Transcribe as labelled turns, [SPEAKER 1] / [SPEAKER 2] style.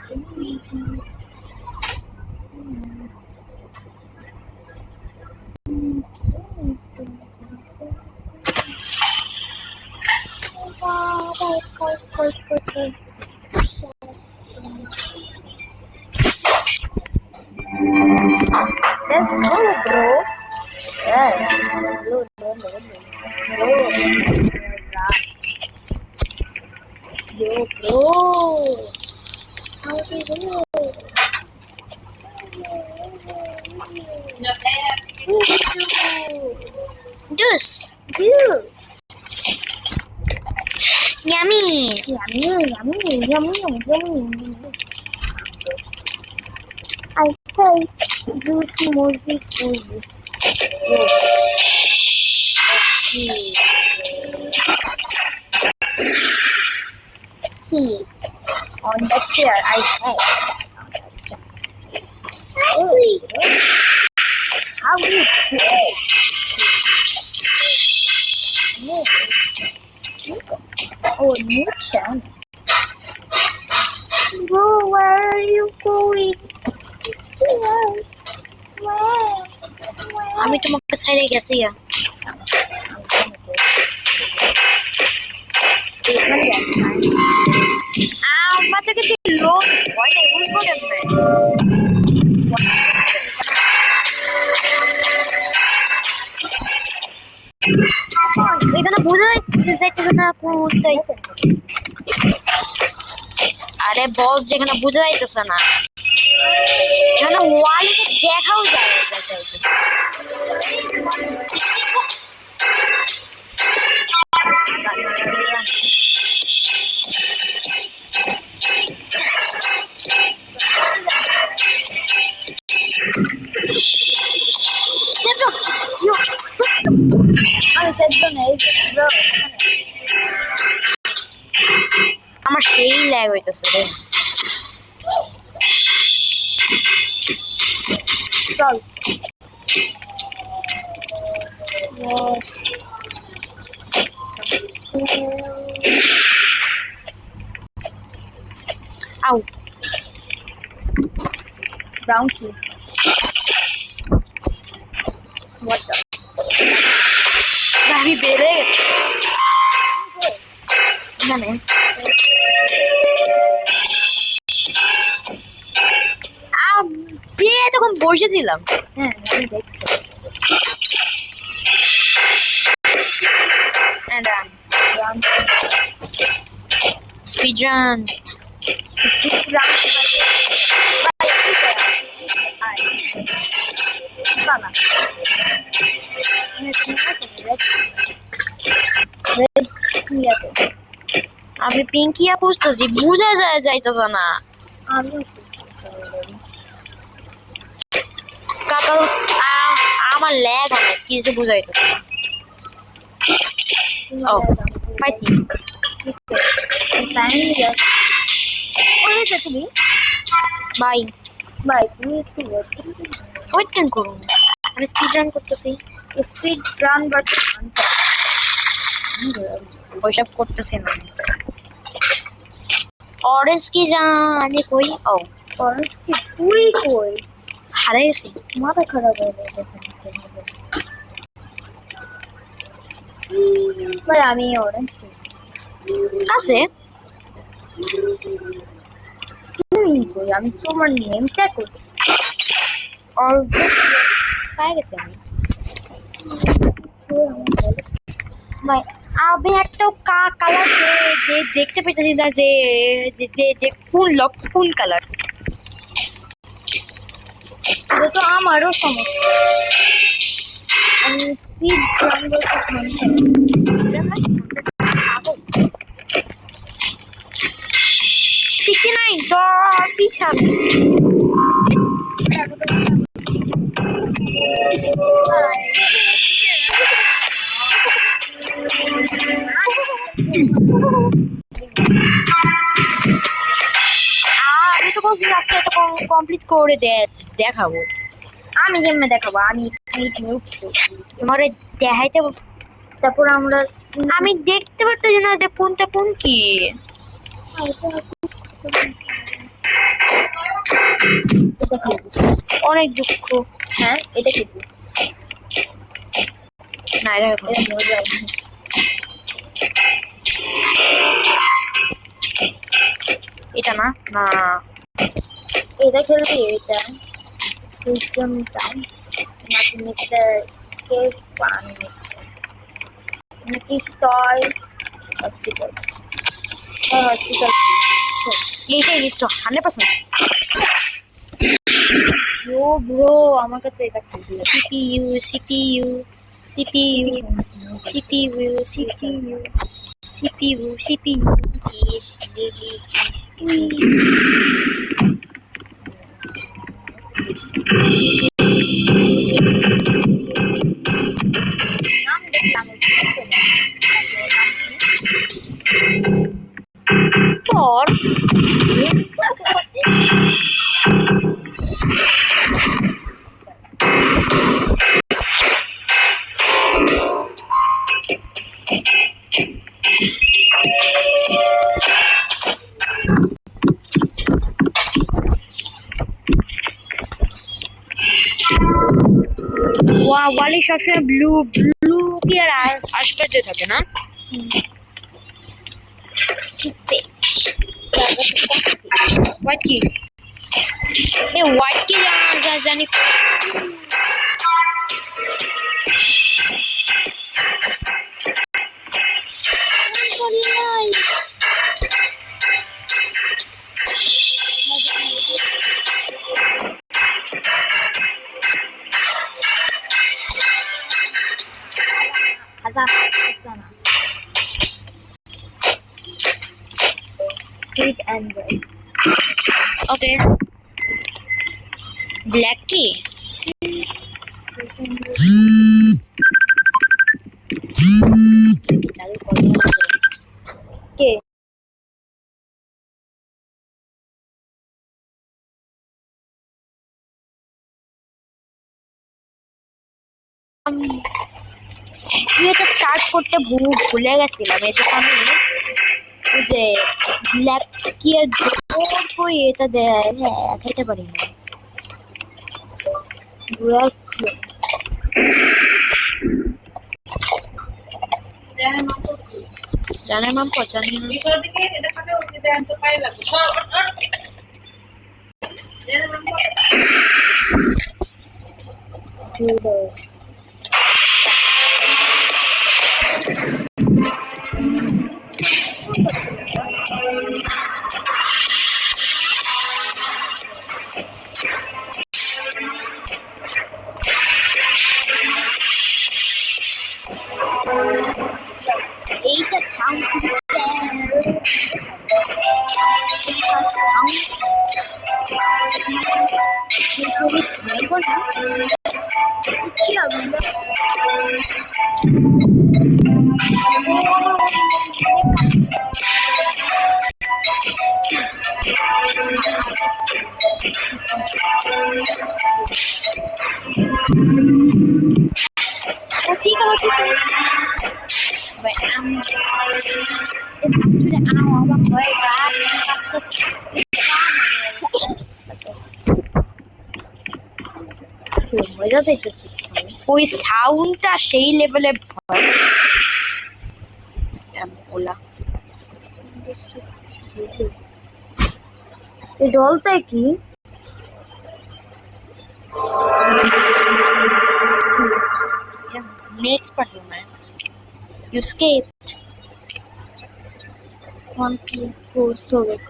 [SPEAKER 1] Let's go, bro. Yes. Yo, bro. How do you do?
[SPEAKER 2] Juice.
[SPEAKER 1] Juice.
[SPEAKER 2] Yummy.
[SPEAKER 1] Yummy. I take juicy music with you. See on the chair. I take. How do you take? Oh, new channel. Bro, where are you going? Where?
[SPEAKER 2] আমি তোমাকে ছেড়ে গেছি আমার থেকে লোক ভয় নেই বুঝবো কেমনে এখানে বোঝা যাইতেছে না কোথায় আরে বস যেখানে বোঝা যাইতেছে না এখানে ওয়ালে দেখাও যায় আমার সেই ল্যাগ হইতেছে রে
[SPEAKER 1] চল
[SPEAKER 2] আউ
[SPEAKER 1] brown key. What the?
[SPEAKER 2] আমি বেড়ে গেছি জানে বিয়ে যখন বসেছিলাম
[SPEAKER 1] হ্যাঁ আমি দেখছি
[SPEAKER 2] and speed run আমি পিঙ্কিয়া খুঁজতেছি বুঝা যাইতেছে না কাকার আমার ল্যাগ অনেক কিছু বুঝাইতেছে না ও পাইছি
[SPEAKER 1] তুমি
[SPEAKER 2] বাই
[SPEAKER 1] ভাই তুমি একটু
[SPEAKER 2] ওয়েট কেন করুন আমি স্পিড রান করতেছি
[SPEAKER 1] স্পিড রান বাট
[SPEAKER 2] ওইসব করতেছি না অরেঞ্জ কি জানি কই ও
[SPEAKER 1] অরেঞ্জ কি তুই কই
[SPEAKER 2] হারে গেছি
[SPEAKER 1] মাথা খারাপ হয়ে গেছে ভাই আমি অরেঞ্জ
[SPEAKER 2] আছে
[SPEAKER 1] তুমি কই আমি তোমার নেমটা কই
[SPEAKER 2] অলমোস্ট পাই গেছি আমি ভাই আমি একটা কালার দেখতে পেয়েছি না যে কোন কালার
[SPEAKER 1] এটা তো আমারও সমস্যা আমি স্পিড রান করতে
[SPEAKER 2] 69 তো পিছাম আমি তো বলছি আজকে এটা কমপ্লিট করে দেখাবো
[SPEAKER 1] আমি কেমনে দেখাবো আমি
[SPEAKER 2] তোমার দেখাইতে
[SPEAKER 1] তারপর আমরা
[SPEAKER 2] আমি দেখতে পারতেছি না যে কোনটা কোন কি
[SPEAKER 1] এটা খেলবি।
[SPEAKER 2] অনেক দুঃখ।
[SPEAKER 1] হ্যাঁ এটা খেলবি।
[SPEAKER 2] না এটা
[SPEAKER 1] এটা মজা।
[SPEAKER 2] এটা না না
[SPEAKER 1] এটা খেলবি। এটা সিস্টেম টাইম নাকি মিস্টার স্কেপ ফান নাকি টয় হসপিটাল। হসপিটাল
[SPEAKER 2] এইটাই লিস্ট 100%।
[SPEAKER 1] ব্রো আমার কাছে এটা খেলবি।
[SPEAKER 2] CPU CPU CPU CPU CPU CPU CPU kiss baby kiss
[SPEAKER 1] নাম দেখলাম
[SPEAKER 2] তোর ওয়ালি সবসময় ব্লু ব্লু কি আর আশপাশে থাকে না? হোয়াইট কি এ হোয়াইট কি জানি
[SPEAKER 1] খাজা sweet and red.
[SPEAKER 2] Okay black কি
[SPEAKER 1] কে
[SPEAKER 2] আমি এটা স্টার্ট করতে ভুলে গেছিলাম। এই জন্য আমি ওই যে ব্ল্যাক কি এর জোর কই এটা খেতে পারি না। জানে মাম পছন্দ এইটা সাউন্ড ঠিক আছে
[SPEAKER 1] মজা দেখতেছি।
[SPEAKER 2] ওই সাউন্ডটা সেই লেভেলে ভয় ওলা
[SPEAKER 1] এই দলটাই কি
[SPEAKER 2] नेक्स्ट पर हूँ मैं you escaped
[SPEAKER 1] one key goes to it.